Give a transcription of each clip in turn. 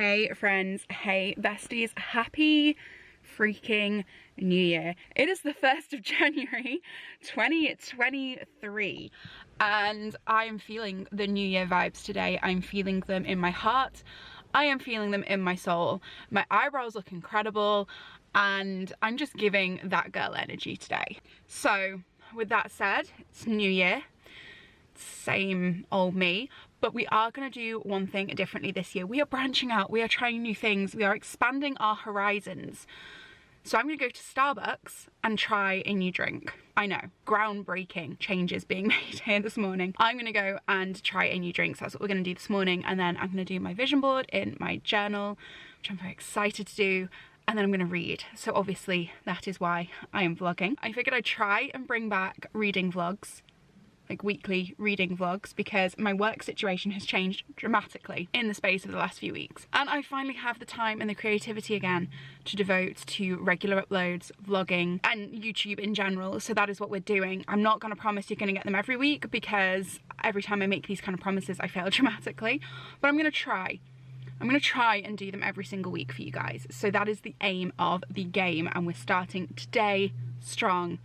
Hey friends, hey besties, happy freaking New Year. It is the 1st of January 2023 and I am feeling the New Year vibes today. I'm feeling them in my heart, I am feeling them in my soul. My eyebrows look incredible and I'm just giving that girl energy today. So with that said, it's New Year, same old me, but we are going to do one thing differently this year. We are branching out, we are trying new things, we are expanding our horizons. So I'm going to go to Starbucks and try a new drink. I know, groundbreaking changes being made here this morning. I'm going to go and try a new drink, so that's what we're going to do this morning, and then I'm going to do my vision board in my journal, which I'm very excited to do, and then I'm going to read. So obviously that is why I am vlogging. I figured I'd try and bring back reading vlogs, like weekly reading vlogs, because my work situation has changed dramatically in the space of the last few weeks. And I finally have the time and the creativity again to devote to regular uploads, vlogging, and YouTube in general. So that is what we're doing. I'm not going to promise you're going to get them every week, because every time I make these kind of promises, I fail dramatically. But I'm going to try. I'm going to try and do them every single week for you guys. So that is the aim of the game. And we're starting today strong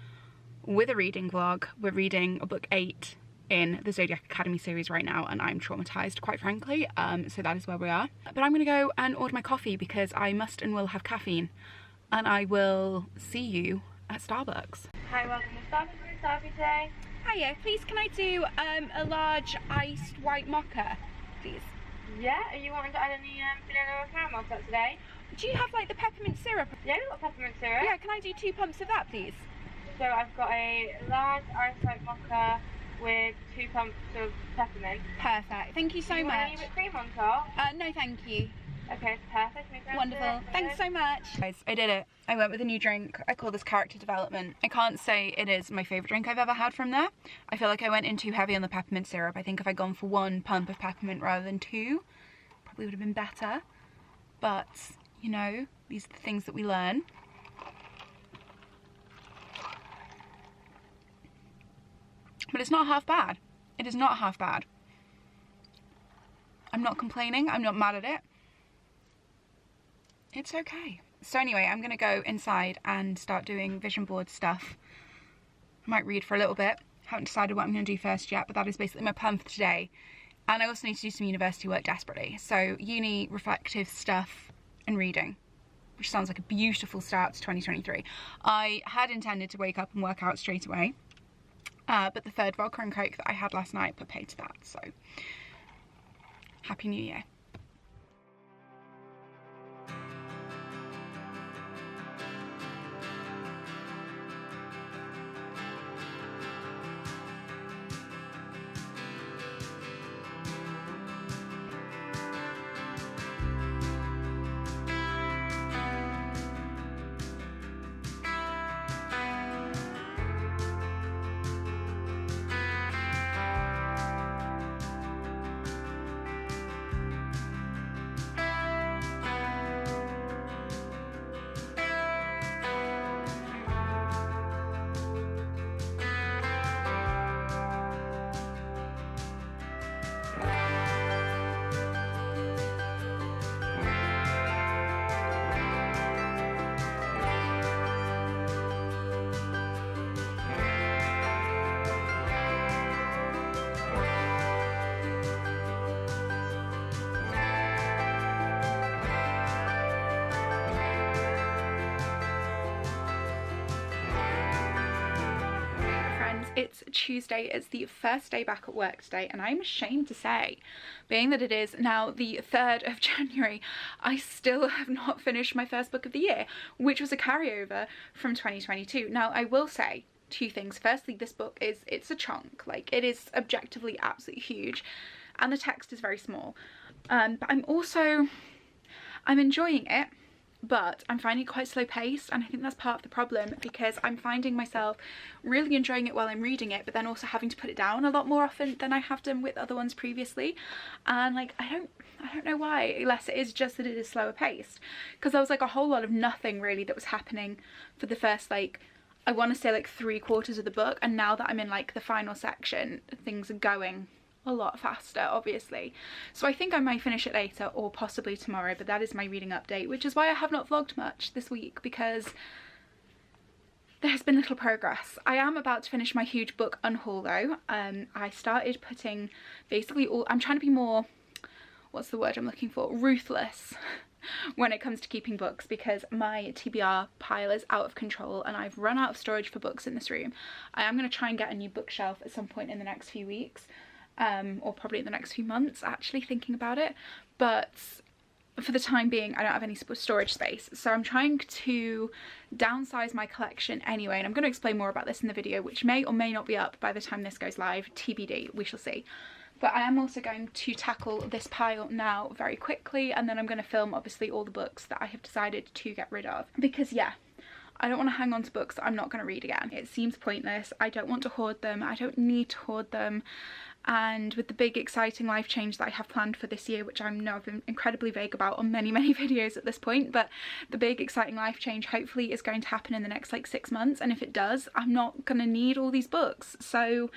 with a reading vlog. We're reading book 8 in the Zodiac Academy series right now, and I'm traumatized, quite frankly, so that is where we are. But I'm gonna go and order my coffee because I must and will have caffeine, and I will see you at Starbucks. Hi, welcome to Starbucks. Can I serve you today? Hiya, please can I do a large iced white mocha, please? Yeah, are you wanting to add any vanilla or caramel to that today? Do you have like the peppermint syrup? Yeah, we've got peppermint syrup. Yeah, can I do 2 pumps of that, please? So I've got a large iced white mocha with 2 pumps of peppermint. Perfect, thank you so much. Want any whipped cream on top? No thank you. Okay, perfect. Wonderful, thanks so much. Guys, I did it. I went with a new drink. I call this character development. I can't say it is my favourite drink I've ever had from there. I feel like I went in too heavy on the peppermint syrup. I think if I'd gone for 1 pump of peppermint rather than 2, probably would have been better. But, you know, these are the things that we learn. But it's not half bad. It is not half bad. I'm not complaining. I'm not mad at it. It's okay. So anyway, I'm going to go inside and start doing vision board stuff. I might read for a little bit. Haven't decided what I'm going to do first yet, but that is basically my plan for today. And I also need to do some university work desperately. So uni, reflective stuff, and reading, which sounds like a beautiful start to 2023. I had intended to wake up and work out straight away. But the 3rd vodka and coke that I had last night put paid to that, so happy New Year. It's Tuesday, it's the first day back at work today, and I'm ashamed to say, being that it is now the 3rd of January, I still have not finished my first book of the year, which was a carryover from 2022. Now, I will say 2 things. Firstly, this book it's a chunk, like it is objectively absolutely huge, and the text is very small. But I'm enjoying it. But I'm finding it quite slow paced, and I think that's part of the problem, because I'm finding myself really enjoying it while I'm reading it, but then also having to put it down a lot more often than I have done with other ones previously. And like I don't know why, unless it is just that it is slower paced, because there was like a whole lot of nothing really that was happening for the first, like, I want to say like 3/4 of the book, and now that I'm in like the final section, things are going a lot faster, obviously. So I think I might finish it later or possibly tomorrow, but that is my reading update, which is why I have not vlogged much this week, because there's been little progress. I am about to finish my huge book unhaul though. I started putting basically all, I'm trying to be more, what's the word I'm looking for, ruthless when it comes to keeping books, because my TBR pile is out of control and I've run out of storage for books in this room. I am going to try and get a new bookshelf at some point in the next few weeks, or probably in the next few months, actually, thinking about it. But for the time being, I don't have any storage space, so I'm trying to downsize my collection anyway, and I'm going to explain more about this in the video, which may or may not be up by the time this goes live, TBD, we shall see. But I am also going to tackle this pile now very quickly, and then I'm going to film obviously all the books that I have decided to get rid of, because yeah, I don't want to hang on to books that I'm not going to read again. It seems pointless. I don't want to hoard them. I don't need to hoard them. And with the big exciting life change that I have planned for this year, which I know I've been incredibly vague about on many videos at this point, but the big exciting life change hopefully is going to happen in the next like 6 months, and if it does, I'm not going to need all these books. So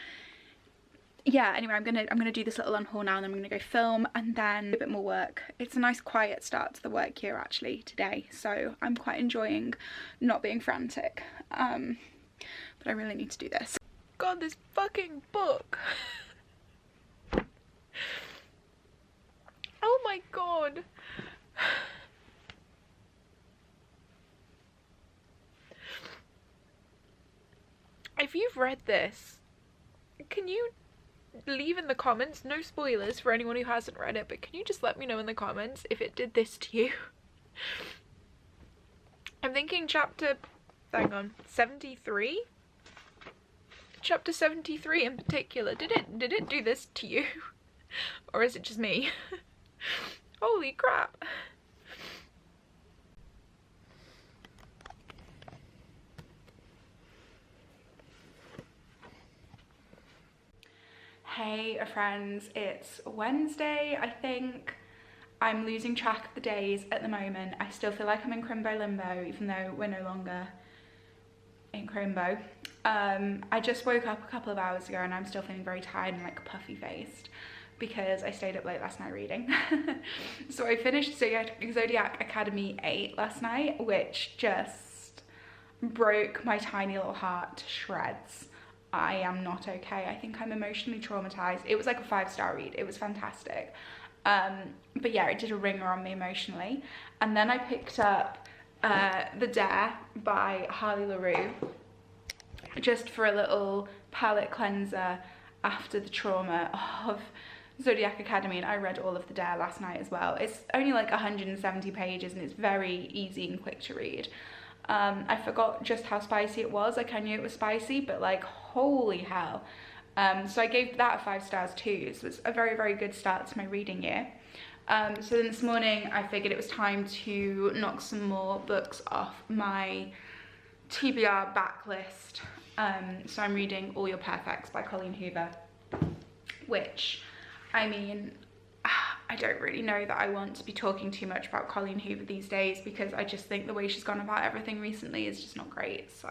yeah, anyway, I'm gonna do this little unhaul now, and then I'm gonna go film and then a bit more work. It's a nice quiet start to the work year actually today, so I'm quite enjoying not being frantic. But I really need to do this. God, this fucking book. Oh my god. If you've read this, can you leave in the comments, no spoilers for anyone who hasn't read it, but can you just let me know in the comments if it did this to you? I'm thinking chapter, hang on, 73? Chapter 73 in particular, did it do this to you? Or is it just me? Holy crap. Hey friends, it's Wednesday, I think. I'm losing track of the days at the moment. I still feel like I'm in crimbo limbo, even though we're no longer in crimbo. I just woke up a couple of hours ago and I'm still feeling very tired and like puffy faced because I stayed up late last night reading. So I finished Zodiac Academy 8 last night, which just broke my tiny little heart to shreds. I am not okay. I think I'm emotionally traumatized. It was like a 5-star read. It was fantastic. But yeah, it did a ringer on me emotionally. And then I picked up The Dare by Harley LaRue, just for a little palette cleanser after the trauma of Zodiac Academy, and I read all of The Dare last night as well. It's only like 170 pages and it's very easy and quick to read. I forgot just how spicy it was. Like, I knew it was spicy, but like, holy hell. So I gave that a 5 stars too. So it's a very good start to my reading year. So then this morning I figured it was time to knock some more books off my TBR backlist. So I'm reading All Your Perfects by Colleen Hoover, which, I mean, I don't really know that I want to be talking too much about Colleen Hoover these days, because I just think the way she's gone about everything recently is just not great. So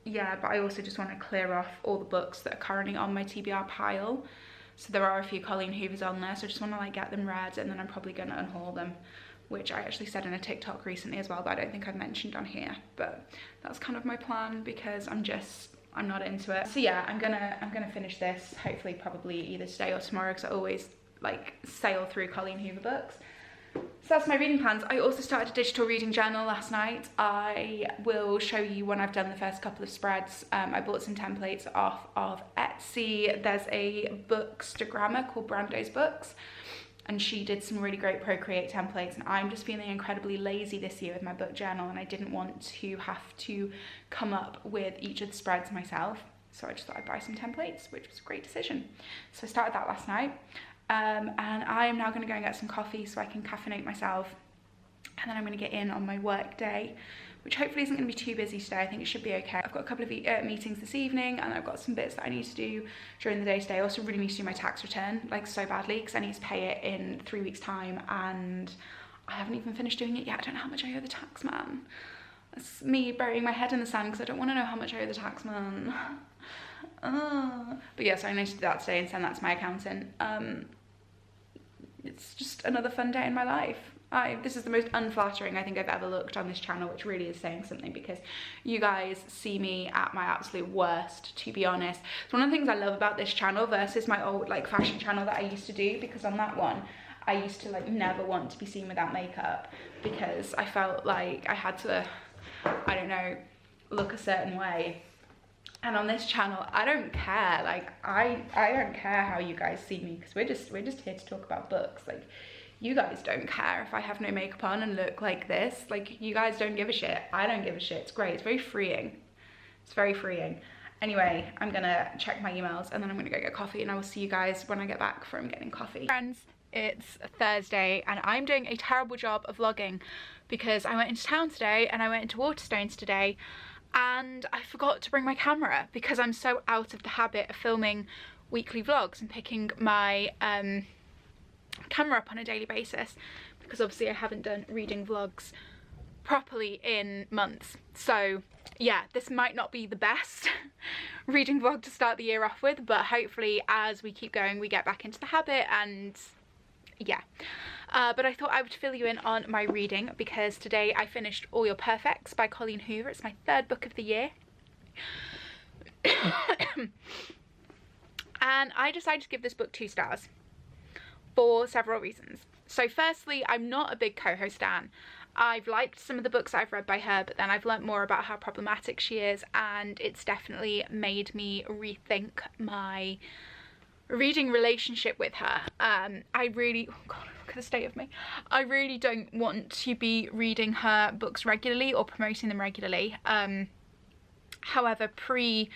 yeah, but I also just want to clear off all the books that are currently on my TBR pile. So there are a few Colleen Hoovers on there, so I just want to like get them read, and then I'm probably going to unhaul them, which I actually said in a TikTok recently as well, but I don't think I've mentioned on here. But that's kind of my plan, because I'm not into it. So yeah, I'm gonna finish this, hopefully probably either today or tomorrow, because I always like sail through Colleen Hoover books. So that's my reading plans. I also started a digital reading journal last night. I will show you when I've done the first couple of spreads. I bought some templates off of Etsy. There's a bookstagrammer called Brando's Books, and she did some really great Procreate templates, and I'm just feeling incredibly lazy this year with my book journal, and I didn't want to have to come up with each of the spreads myself, so I just thought I'd buy some templates, which was a great decision. So I started that last night, and I am now going to go and get some coffee so I can caffeinate myself, and then I'm going to get in on my work day, which hopefully isn't going to be too busy today. I think it should be okay. I've got a couple of meetings this evening, and I've got some bits that I need to do during the day today. I also really need to do my tax return, like so badly, because I need to pay it in 3 weeks time, and I haven't even finished doing it yet. I don't know how much I owe the tax man. That's me burying my head in the sand because I don't want to know how much I owe the tax man. But yes, I need to do that today and send that to my accountant. It's just another fun day in my life. This is the most unflattering I think I've ever looked on this channel, which really is saying something, because you guys see me at my absolute worst, to be honest. It's one of the things I love about this channel versus my old like fashion channel that I used to do, because on that one I used to like never want to be seen without makeup because I felt like I had to, I don't know, look a certain way. And on this channel, I don't care. Like I don't care how you guys see me, because we're just here to talk about books. Like, you guys don't care if I have no makeup on and look like this. Like, you guys don't give a shit. I don't give a shit. It's great. It's very freeing. It's very freeing. Anyway, I'm gonna check my emails and then I'm gonna go get coffee, and I will see you guys when I get back from getting coffee. Friends, it's Thursday and I'm doing a terrible job of vlogging because I went into town today and I went into Waterstones today, and I forgot to bring my camera because I'm so out of the habit of filming weekly vlogs and picking my camera up on a daily basis, because obviously I haven't done reading vlogs properly in months. So yeah, this might not be the best reading vlog to start the year off with, but hopefully as we keep going we get back into the habit, and yeah. But I thought I would fill you in on my reading because today I finished All Your Perfects by Colleen Hoover. It's my third book of the year. And I decided to give this book 2 stars for several reasons. So firstly, I'm not a big Coho stan. I've liked some of the books I've read by her, but then I've learnt more about how problematic she is, and it's definitely made me rethink my reading relationship with her. I really, oh God, look at the state of me. I really don't want to be reading her books regularly or promoting them regularly. However, pre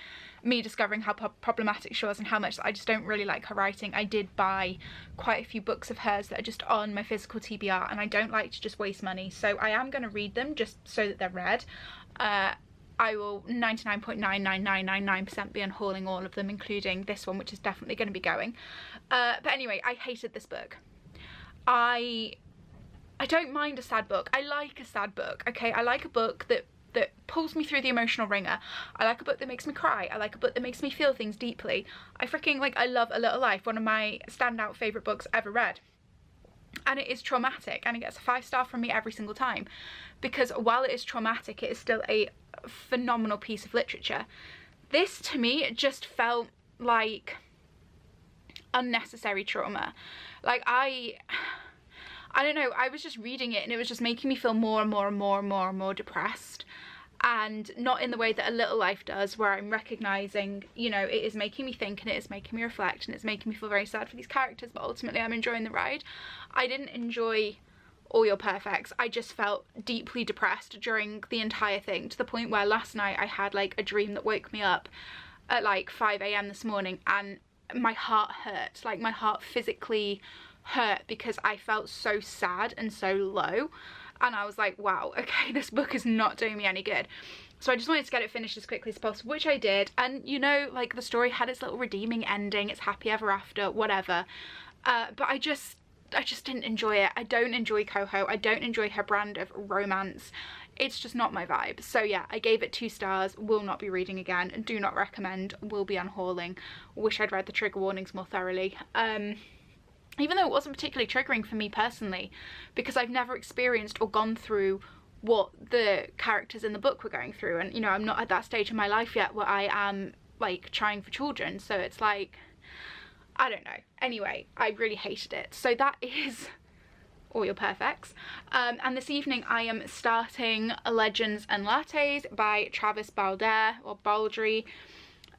me discovering how problematic she was and how much I just don't really like her writing, I did buy quite a few books of hers that are just on my physical TBR, and I don't like to just waste money, so I am going to read them just so that they're read. I will 99.99999% be unhauling all of them, including this one, which is definitely going to be going. But anyway, I hated this book. I don't mind a sad book. I like a sad book, okay? I like a book that pulls me through the emotional ringer. I like a book that makes me cry. I like a book that makes me feel things deeply. I love A Little Life, one of my standout favourite books ever read. And it is traumatic, and it gets a 5-star from me every single time, because while it is traumatic, it is still a phenomenal piece of literature. This to me just felt like unnecessary trauma. Like I don't know, I was just reading it and it was just making me feel more and more and more and more and more depressed, and not in the way that A Little Life does, where I'm recognising, you know, it is making me think and it is making me reflect and it's making me feel very sad for these characters, but ultimately I'm enjoying the ride. I didn't enjoy All Your Perfects. I just felt deeply depressed during the entire thing, to the point where last night I had like a dream that woke me up at like 5 AM this morning, and my heart hurt. Like, my heart physically hurt because I felt so sad and so low, and I was like, wow, okay, this book is not doing me any good. So I just wanted to get it finished as quickly as possible, which I did. And you know, like, the story had its little redeeming ending, it's happy ever after, whatever, but I just didn't enjoy it. I don't enjoy Coho. I don't enjoy her brand of romance. It's just not my vibe. So yeah, I gave it 2 stars. Will not be reading again. Do not recommend. Will be unhauling. Wish I'd read the trigger warnings more thoroughly. Even though it wasn't particularly triggering for me personally, because I've never experienced or gone through what the characters in the book were going through, and you know, I'm not at that stage in my life yet where I am like trying for children, so it's like, I don't know. Anyway, I really hated it. So that is All Your Perfects. And this evening I am starting Legends and Lattes by Travis Baldree, or Baldry.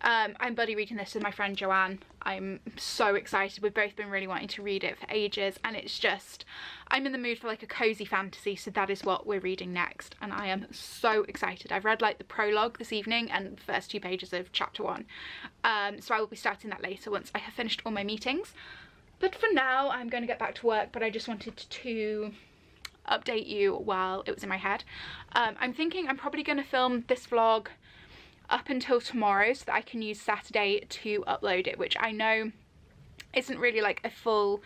I'm buddy reading this with my friend Joanne. I'm so excited. We've both been really wanting to read it for ages, and it's just, I'm in the mood for like a cozy fantasy, so that is what we're reading next, and I am so excited. I've read like the prologue this evening and the first 2 pages of chapter 1, so I will be starting that later once I have finished all my meetings. But for now I'm going to get back to work, but I just wanted to update you while it was in my head. I'm thinking I'm probably going to film this vlog up until tomorrow so that I can use Saturday to upload it, which I know isn't really like a full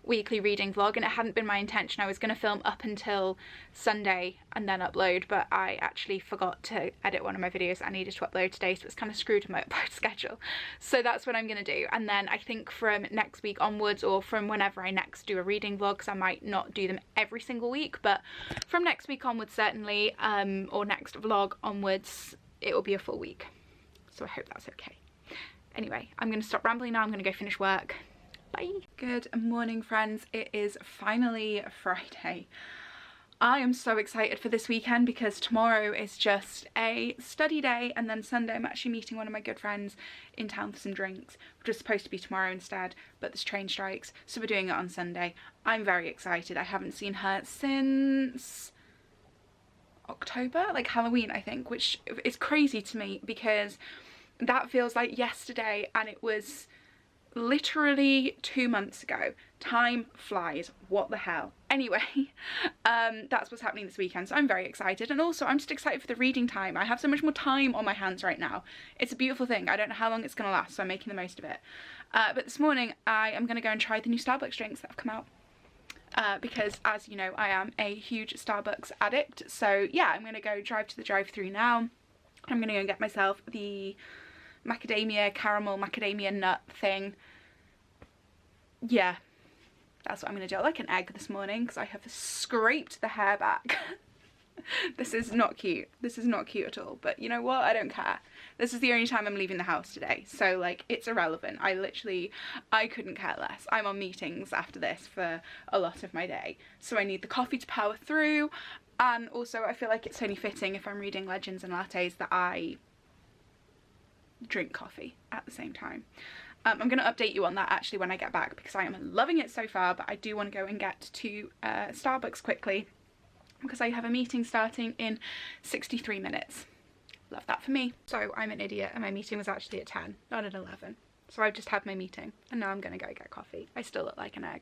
weekly reading vlog, and it hadn't been my intention. I was going to film up until Sunday and then upload, but I actually forgot to edit one of my videos I needed to upload today, so it's kind of screwed my upload schedule. So that's what I'm going to do, and then I think from next week onwards, or from whenever I next do a reading vlog, because I might not do them every single week, but from next week onwards certainly, or next vlog onwards, it will be a full week. So I hope that's okay. Anyway, I'm going to stop rambling now. I'm going to go finish work. Bye. Good morning, friends. It is finally Friday. I am so excited for this weekend because tomorrow is just a study day, and then Sunday I'm actually meeting one of my good friends in town for some drinks, which was supposed to be tomorrow instead, but there's train strikes, so we're doing it on Sunday. I'm very excited. I haven't seen her since October, like Halloween I think, which is crazy to me because that feels like yesterday and it was literally 2 months ago. Time flies, what the hell. Anyway, that's what's happening this weekend, so I'm very excited, and also I'm just excited for the reading time. I have so much more time on my hands right now. It's a beautiful thing. I don't know how long it's gonna last, so I'm making the most of it. But this morning I am gonna go and try the new Starbucks drinks that have come out. Because as you know, I am a huge Starbucks addict, so yeah, I'm gonna go drive to the drive-thru now. I'm gonna go and get myself the macadamia caramel macadamia nut thing. Yeah, that's what I'm gonna do. I like an egg this morning because I have scraped the hair back. This is not cute. This is not cute at all, but you know what? I don't care. This is the only time I'm leaving the house today, so like it's irrelevant. I couldn't care less. I'm on meetings after this for a lot of my day, so I need the coffee to power through, and also I feel like it's only fitting if I'm reading Legends and Lattes that I drink coffee at the same time. I'm going to update you on that actually when I get back because I am loving it so far, but I do want to go and get to Starbucks quickly because I have a meeting starting in 63 minutes. Love that for me. So I'm an idiot and my meeting was actually at 10, not at 11. So I've just had my meeting and now I'm going to go get coffee. I still look like an egg.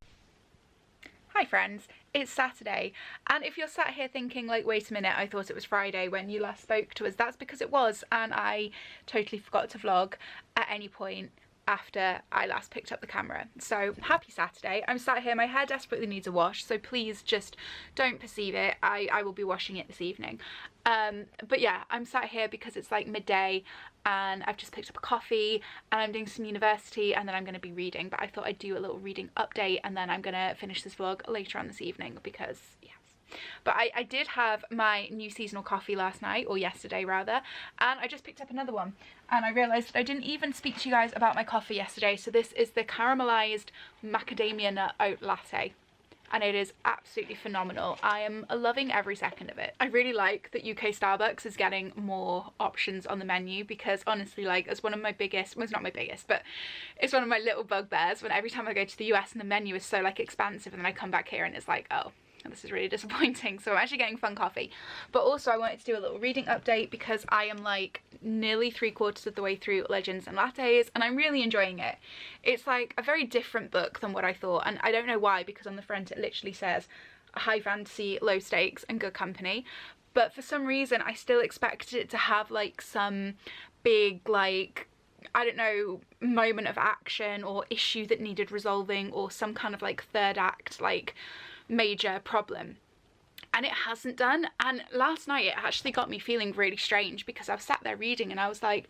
Hi friends, it's Saturday, and if you're sat here thinking like, wait a minute, I thought it was Friday when you last spoke to us, that's because it was, and I totally forgot to vlog at any point after I last picked up the camera. So happy Saturday. I'm sat here, my hair desperately needs a wash, so please just don't perceive it. I will be washing it this evening. But yeah, I'm sat here because it's like midday and I've just picked up a coffee and I'm doing some university and then I'm going to be reading, but I thought I'd do a little reading update and then I'm going to finish this vlog later on this evening because yes. But I did have my new seasonal coffee last night, or yesterday rather, and I just picked up another one and I realised I didn't even speak to you guys about my coffee yesterday. So this is the caramelised macadamia nut oat latte, and it is absolutely phenomenal. I am loving every second of it. I really like that UK Starbucks is getting more options on the menu because honestly, like, as one of my biggest, well, it's not my biggest, but it's one of my little bugbears when every time I go to the US and the menu is so like expansive and then I come back here and it's like, oh, this is really disappointing. So I'm actually getting fun coffee. But also I wanted to do a little reading update because I am like nearly 3/4 of the way through Legends and Lattes and I'm really enjoying it. It's like a very different book than what I thought, and I don't know why, because on the front it literally says high fantasy, low stakes and good company, but for some reason I still expected it to have like some big, like, I don't know, moment of action or issue that needed resolving or some kind of like third act like major problem, and it hasn't done. And last night it actually got me feeling really strange because I was sat there reading and I was like,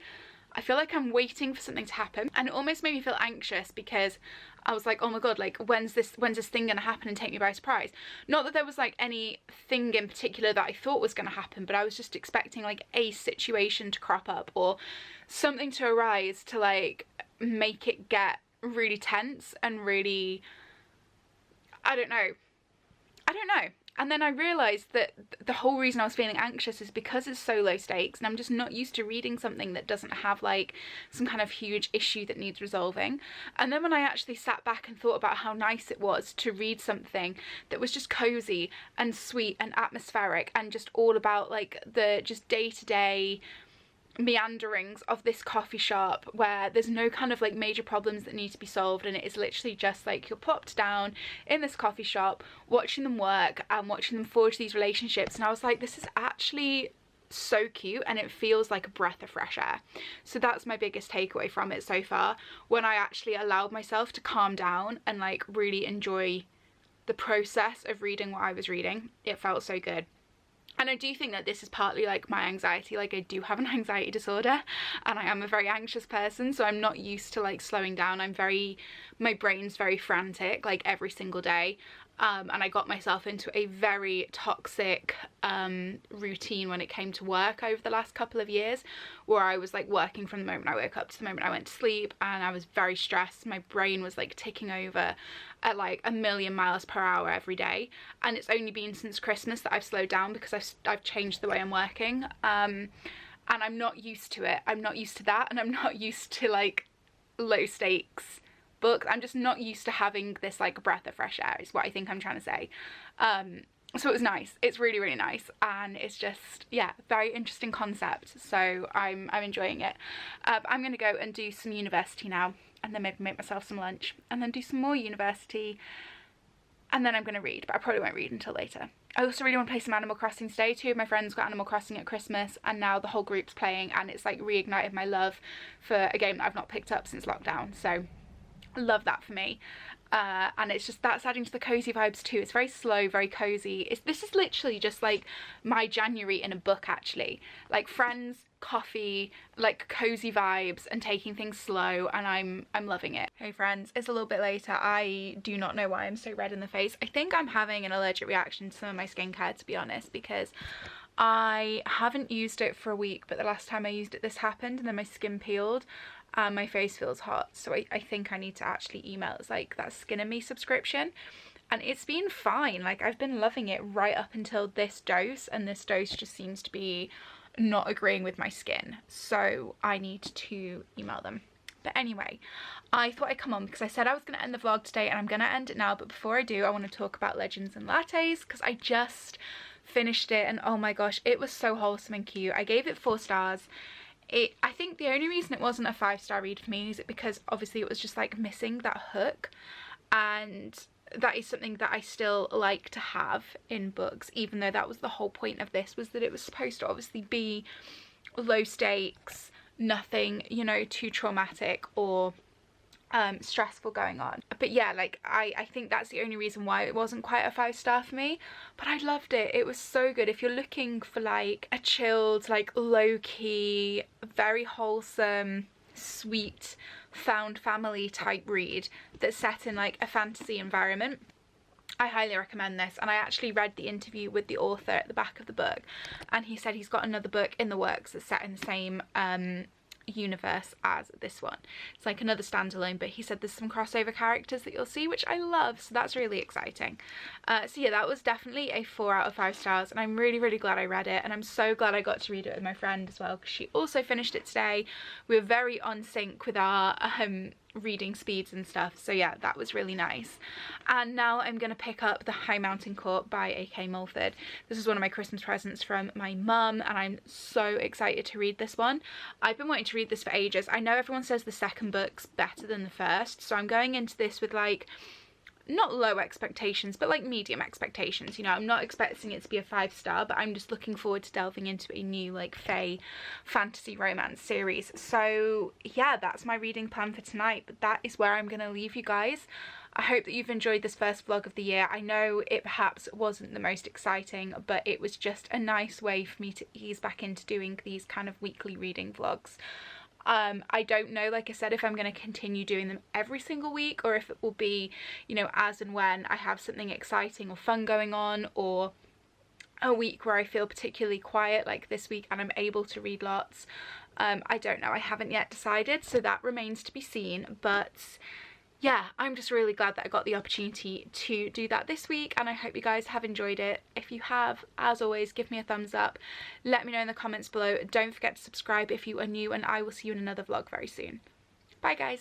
I feel like I'm waiting for something to happen, and it almost made me feel anxious because I was like, oh my god, like when's this thing gonna happen and take me by surprise? Not that there was like any thing in particular that I thought was gonna happen, but I was just expecting like a situation to crop up or something to arise to like make it get really tense and really, I don't know. And then I realised that the whole reason I was feeling anxious is because it's so low stakes and I'm just not used to reading something that doesn't have like some kind of huge issue that needs resolving. And then when I actually sat back and thought about how nice it was to read something that was just cosy and sweet and atmospheric and just all about like the just day-to-day meanderings of this coffee shop where there's no kind of like major problems that need to be solved, and it is literally just like you're plopped down in this coffee shop watching them work and watching them forge these relationships, and I was like, this is actually so cute and it feels like a breath of fresh air. So that's my biggest takeaway from it so far, when I actually allowed myself to calm down and like really enjoy the process of reading what I was reading. It felt so good. And I do think that this is partly like my anxiety. Like, I do have an anxiety disorder and I am a very anxious person, so I'm not used to like slowing down. My brain's very frantic like every single day. And I got myself into a very toxic routine when it came to work over the last couple of years, where I was like working from the moment I woke up to the moment I went to sleep, and I was very stressed. My brain was like ticking over at like 1,000,000 miles per hour every day, and it's only been since Christmas that I've slowed down because I've changed the way I'm working, and I'm not used to it. I'm not used to that, and I'm not used to like low stakes books. I'm just not used to having this like breath of fresh air is what I think I'm trying to say. So it was nice. It's really, really nice, and it's just, yeah, very interesting concept. So I'm enjoying it. I'm gonna go and do some university now, and then maybe make myself some lunch, and then do some more university, and then I'm gonna read, but I probably won't read until later. I also really want to play some Animal Crossing today. 2 of my friends got Animal Crossing at Christmas, and now the whole group's playing, and it's like reignited my love for a game that I've not picked up since lockdown. So love that for me. And it's just, that's adding to the cozy vibes too. It's very slow, very cozy. This is literally just like my January in a book, actually. Like friends, coffee, like cozy vibes, and taking things slow, and I'm loving it. Hey friends, it's a little bit later. I do not know why I'm so red in the face. I think I'm having an allergic reaction to some of my skincare, to be honest, because I haven't used it for a week, but the last time I used it this happened, and then my skin peeled. My face feels hot, so I think I need to actually email. It's like that Skin in Me subscription, and it's been fine. Like, I've been loving it right up until this dose, and this dose just seems to be not agreeing with my skin, so I need to email them. But anyway, I thought I'd come on because I said I was going to end the vlog today, and I'm going to end it now. But before I do, I want to talk about Legends and Lattes, because I just finished it, and oh my gosh, it was so wholesome and cute. I gave it 4 stars. I think the only reason it wasn't a 5-star read for me is because obviously it was just like missing that hook, and that is something that I still like to have in books, even though that was the whole point of this, was that it was supposed to obviously be low stakes, nothing, you know, too traumatic or stressful going on. But yeah, like I think that's the only reason why it wasn't quite a 5-star for me, but I loved it. It was so good. If you're looking for like a chilled, like low-key, very wholesome, sweet, found family type read that's set in like a fantasy environment, I highly recommend this. And I actually read the interview with the author at the back of the book, and he said he's got another book in the works that's set in the same universe as this one. It's like another standalone, but he said there's some crossover characters that you'll see, which I love, so that's really exciting. So yeah, that was definitely a 4 out of 5 stars, and I'm really, really glad I read it, and I'm so glad I got to read it with my friend as well, because she also finished it today. We were very on sync with our reading speeds and stuff, so yeah, that was really nice. And now I'm gonna pick up The High Mountain Court by A.K. Mulford. This is one of my Christmas presents from my mum, and I'm so excited to read this one. I've been wanting to read this for ages. I know everyone says the second book's better than the first, so I'm going into this with like not low expectations, but like medium expectations. You know, I'm not expecting it to be a 5-star, but I'm just looking forward to delving into a new like fae fantasy romance series. So yeah, that's my reading plan for tonight, but that is where I'm gonna leave you guys. I hope that you've enjoyed this first vlog of the year. I know it perhaps wasn't the most exciting, but it was just a nice way for me to ease back into doing these kind of weekly reading vlogs. I don't know, like I said, if I'm going to continue doing them every single week, or if it will be, you know, as and when I have something exciting or fun going on, or a week where I feel particularly quiet like this week and I'm able to read lots. I don't know, I haven't yet decided, so that remains to be seen. But yeah, I'm just really glad that I got the opportunity to do that this week, and I hope you guys have enjoyed it. If you have, as always, give me a thumbs up. Let me know in the comments below. Don't forget to subscribe if you are new, and I will see you in another vlog very soon. Bye guys.